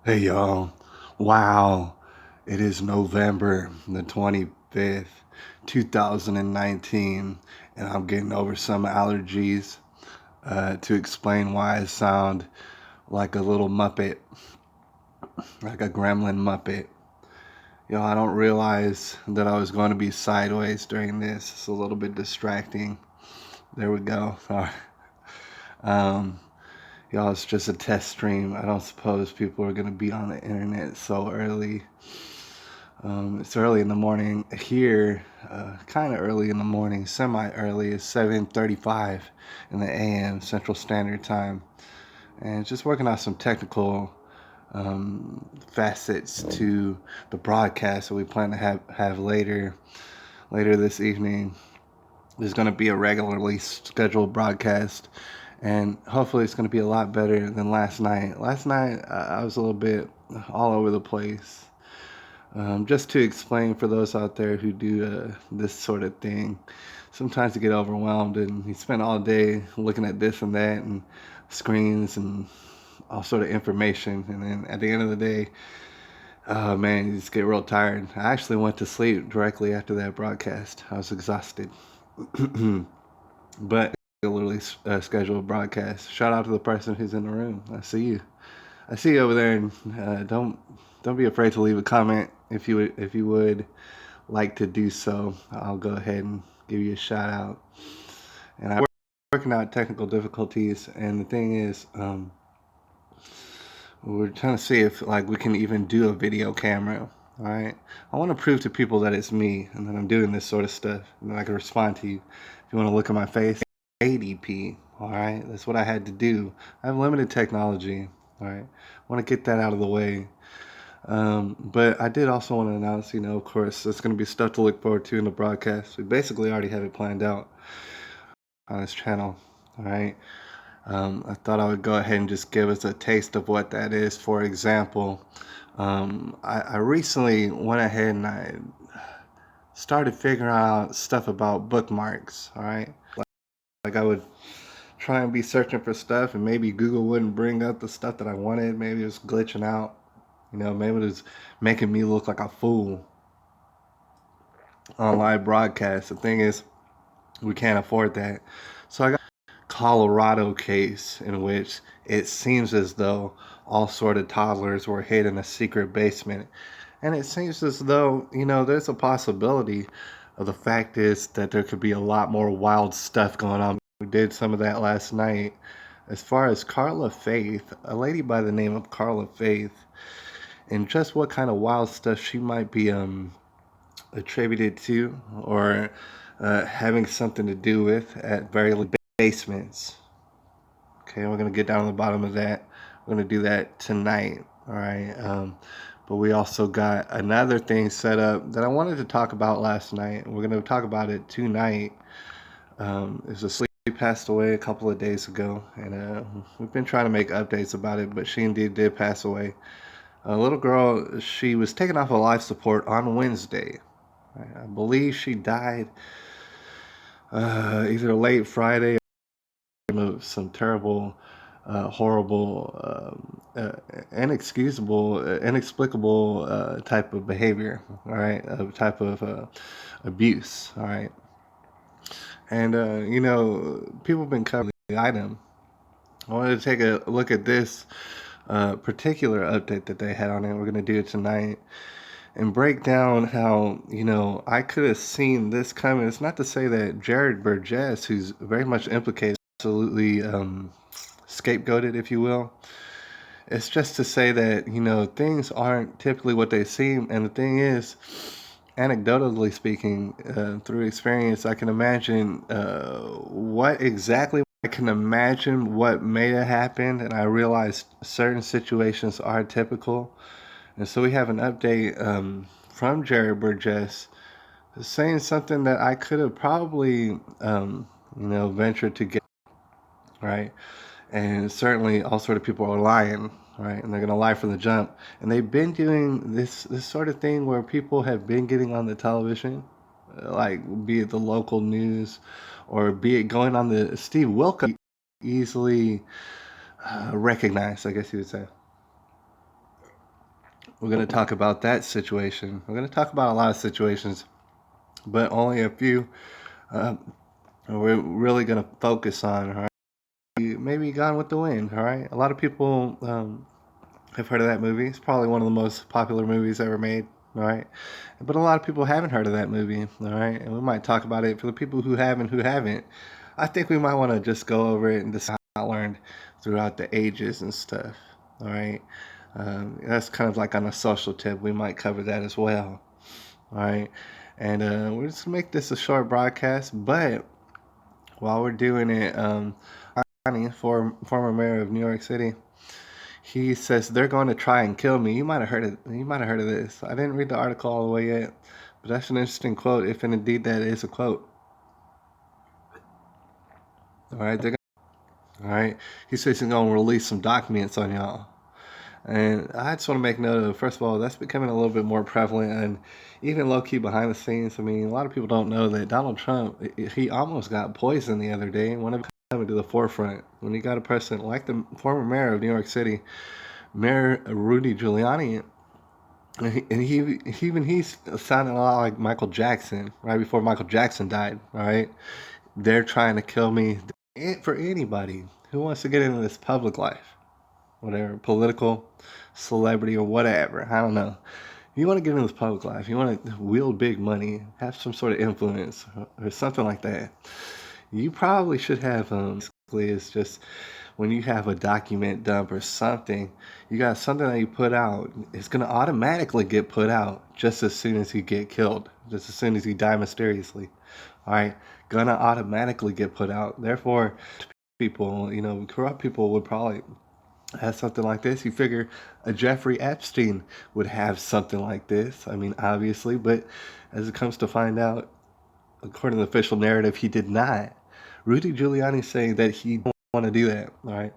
Hey y'all. Wow. It is November the 25th, 2019, and I'm getting over some allergies to explain why I sound like a little Muppet, like a gremlin Muppet. Y'all, I don't realize that I was going to be sideways during this. It's a little bit distracting. There we go. Sorry. Um, y'all, it's just a test stream. I don't suppose people are going to be on the internet so early. It's early in the morning here, kind of early in the morning, semi-early. It's 7:35 in the a.m. Central Standard Time, and just working out some technical facets to the broadcast that we plan to have later this evening. There's going to be a regularly scheduled broadcast, and hopefully it's going to be a lot better than last night. Last night I was a little bit all over the place. Just to explain for those out there who do this sort of thing, sometimes you get overwhelmed and you spend all day looking at this and that and screens and all sort of information, and then at the end of the day, oh man, you just get real tired. I actually went to sleep directly after that broadcast. I was exhausted, but literally scheduled broadcast. Shout out to the person who's in the room. I see you. I see you over there, and don't be afraid to leave a comment if you would like to do so. I'll go ahead and give you a shout out. And I'm working out technical difficulties, and the thing is, we're trying to see if like we can even do a video camera. All right, I want to prove to people that it's me and that I'm doing this sort of stuff, and then I can respond to you. If you want to look at my face, ADP. All right, that's what I had to do. I have limited technology. All right, I want to get that out of the way. But I did also want to announce, of course, there's going to be stuff to look forward to in the broadcast. We basically already have it planned out on this channel. All right. I thought I would go ahead and just give us a taste of what that is. For example, I recently went ahead and I started figuring out stuff about bookmarks. All right. Like I would try and be searching for stuff, and maybe Google wouldn't bring up the stuff that I wanted. Maybe it was glitching out. Maybe it was making me look like a fool on live broadcast. The thing is, we can't afford that. So I got a Colorado case in which it seems as though all sort of toddlers were hid in a secret basement. And it seems as though, there's a possibility of the fact is that there could be a lot more wild stuff going on. We did some of that last night. As far as Carla Faith, a lady by the name of Carla Faith, and just what kind of wild stuff she might be attributed to or having something to do with at very basements. Okay, we're gonna get down to the bottom of that. We're gonna do that tonight. All right. But we also got another thing set up that I wanted to talk about last night. We're gonna talk about it tonight. There's a sleep passed away a couple of days ago, and we've been trying to make updates about it, but she indeed did pass away. A little girl, she was taken off of life support on Wednesday. I believe she died either late Friday or some terrible, horrible, inexcusable, inexplicable type of behavior, all right, type of abuse, all right. And, people have been covering the item. I wanted to take a look at this particular update that they had on it. We're going to do it tonight and break down how, I could have seen this coming. It's not to say that Jared Burgess, who's very much implicated, absolutely scapegoated, if you will. It's just to say that, things aren't typically what they seem. And the thing is, anecdotally speaking, through experience, I can imagine what may have happened. And I realized certain situations are typical. And so we have an update from Jared Burgess saying something that I could have probably, ventured to get, right? And certainly all sort of people are lying, right? And they're going to lie from the jump. And they've been doing this sort of thing where people have been getting on the television, like be it the local news or be it going on the Steve Wilkos, easily recognized, I guess you would say. we're going to talk about that situation. We're going to talk about a lot of situations, but only a few we're really going to focus on. All right? Maybe Gone with the Wind. All right. A lot of people have heard of that movie. It's probably one of the most popular movies ever made. All right. But a lot of people haven't heard of that movie. All right. And we might talk about it for the people who haven't. I think we might want to just go over it and decide how I learned throughout the ages and stuff. All right. That's kind of like on a social tip. We might cover that as well. All right. And we're just going to make this a short broadcast. But while we're doing it, former mayor of New York City, he says they're going to try and kill me. You might have heard it. You might have heard of this. I didn't read the article all the way yet, but that's an interesting quote, if indeed that is a quote. All right, all right. He says he's going to release some documents on y'all. And I just want to make note of, first of all, that's becoming a little bit more prevalent and even low-key behind the scenes. I mean, a lot of people don't know that Donald Trump, he almost got poisoned the other day. One of them coming to the forefront when he got a president like the former mayor of New York City, Mayor Rudy Giuliani. And he's sounding a lot like Michael Jackson right before Michael Jackson died. All right, they're trying to kill me. For anybody who wants to get into this public life, whatever, political, celebrity, or whatever, I don't know. You want to get into this public life, you want to wield big money, have some sort of influence or something like that, you probably should have basically it's just when you have a document dump or something, you got something that you put out, it's going to automatically get put out just as soon as you get killed, just as soon as you die mysteriously. All right, gonna automatically get put out. Therefore, people, corrupt people would probably have something like this. You figure a Jeffrey Epstein would have something like this. I mean, obviously, but as it comes to find out, according to the official narrative, he did not. Rudy Giuliani saying that he don't want to do that. All right.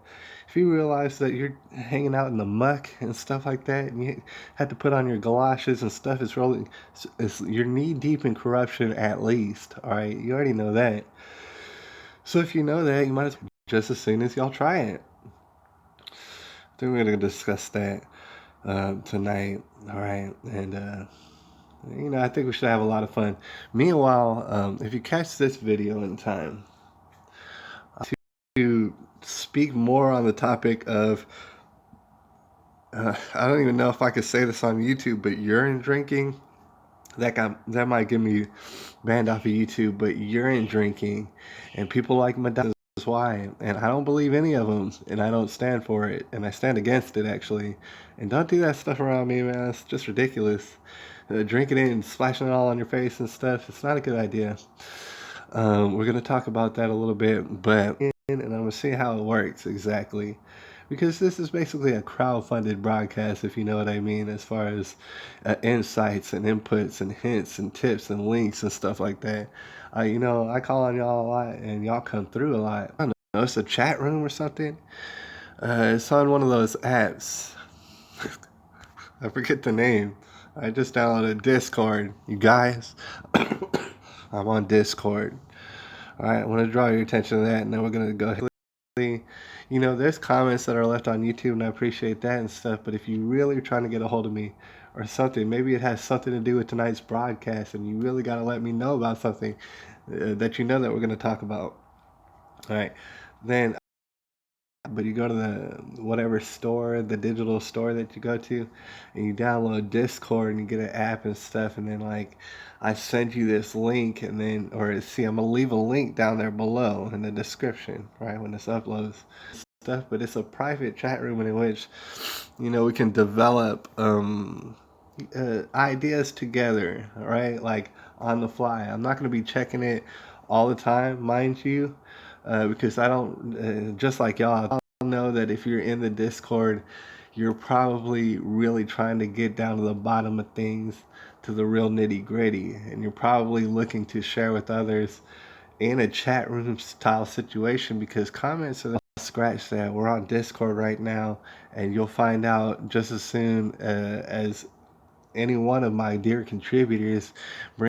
If you realize that you're hanging out in the muck and stuff like that, and you had to put on your galoshes and stuff, you're knee deep in corruption at least. All right. You already know that. So if you know that, you might as well just as soon as y'all try it. I think we're going to discuss that tonight. All right. And, I think we should have a lot of fun. Meanwhile, if you catch this video in time, to speak more on the topic of, I don't even know if I could say this on YouTube, but urine drinking, that might get me banned off of YouTube, but urine drinking and people like Madonna is why. And I don't believe any of them, and I don't stand for it, and I stand against it, actually. And don't do that stuff around me, man. It's just ridiculous. Drinking it and splashing it all on your face and stuff, it's not a good idea. We're going to talk about that a little bit, but and I'm going to see how it works exactly. Because this is basically a crowd-funded broadcast, if you know what I mean, as far as insights and inputs and hints and tips and links and stuff like that. I call on y'all a lot, and y'all come through a lot. I don't know, it's a chat room or something. It's on one of those apps. I forget the name. I just downloaded Discord. You guys, I'm on Discord. All right, I want to draw your attention to that, and then we're going to go ahead. There's comments that are left on YouTube, and I appreciate that and stuff, but if you really are trying to get a hold of me or something, maybe it has something to do with tonight's broadcast, and you really got to let me know about something that that we're going to talk about. All right, then, but you go to the whatever store, the digital store that you go to, and you download Discord and you get an app and stuff, and then I send you this link, and then I'm gonna leave a link down there below in the description, right, when this uploads stuff. But it's a private chat room in which we can develop ideas together, right, like on the fly. I'm not going to be checking it all the time, mind you, because I don't just like y'all, I know that if you're in the Discord, you're probably really trying to get down to the bottom of things, to the real nitty gritty, and you're probably looking to share with others in a chat room style situation, because comments are scratch that. We're on Discord right now, and you'll find out just as soon as any one of my dear contributors